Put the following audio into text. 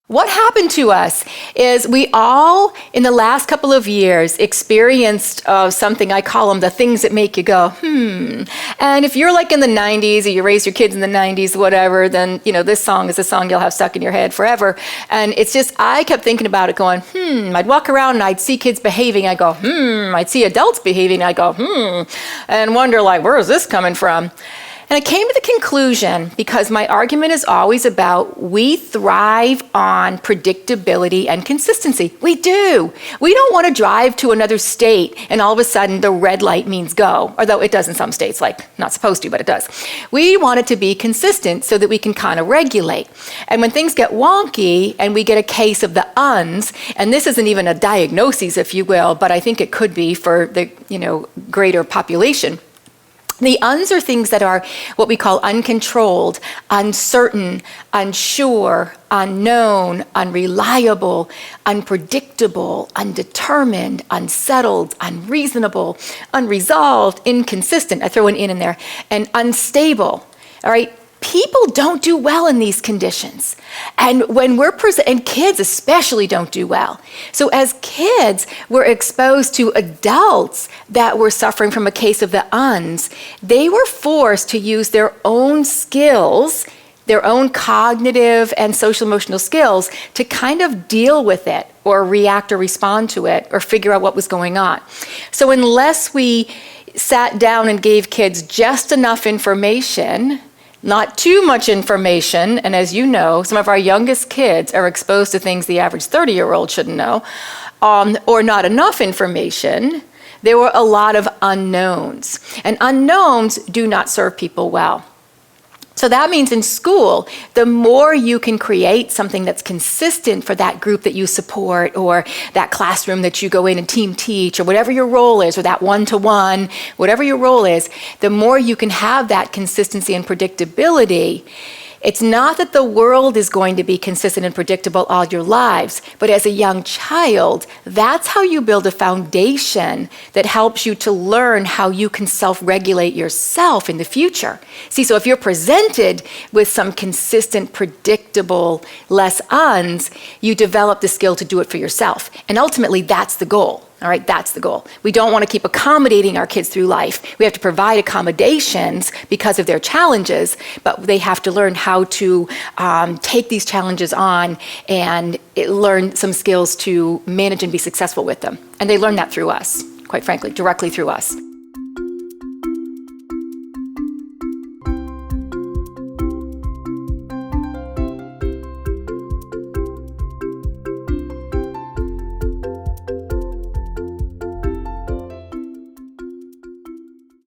What happened to us is we all, in the last couple of years, experienced something, I call them the things that make you go, And if you're like in the 90s, or you raised your kids in the 90s, whatever, then, this song is a song you'll have stuck in your head forever. And it's just, I kept thinking about it going, I'd walk around and I'd see kids behaving, I'd go, I'd see adults behaving, I'd go, and wonder like, where is this coming from? And I came to the conclusion, because my argument is always about we thrive on predictability and consistency. We do. We don't want to drive to another state and all of a sudden the red light means go, although it does in some states, like not supposed to, but it does. We want it to be consistent so that we can kind of regulate. And when things get wonky and we get a case of the uns, and this isn't even a diagnosis, if you will, but I think it could be for the greater population. The uns are things that are what we call uncontrolled, uncertain, unsure, unknown, unreliable, unpredictable, undetermined, unsettled, unreasonable, unresolved, inconsistent. I throw an in there, and unstable. All right. People don't do well in these conditions. And when we're and kids especially don't do well. So as kids, we're exposed to adults that were suffering from a case of the uns. They were forced to use their own skills, their own cognitive and social emotional skills to kind of deal with it or react or respond to it or figure out what was going on. So unless we sat down and gave kids just enough information, not too much information, and as you know, some of our youngest kids are exposed to things the average 30-year-old shouldn't know, or not enough information, there were a lot of unknowns. And unknowns do not serve people well. So that means in school, the more you can create something that's consistent for that group that you support, or that classroom that you go in and team teach, or whatever your role is, or that one-to-one, whatever your role is, the more you can have that consistency and predictability. It's not that the world is going to be consistent and predictable all your lives, but as a young child, that's how you build a foundation that helps you to learn how you can self-regulate yourself in the future. See, so if you're presented with some consistent, predictable, less uns, you develop the skill to do it for yourself. And ultimately, that's the goal. All right, that's the goal. We don't want to keep accommodating our kids through life. We have to provide accommodations because of their challenges, but they have to learn how to take these challenges on and learn some skills to manage and be successful with them. And they learn that through us, quite frankly, directly through us.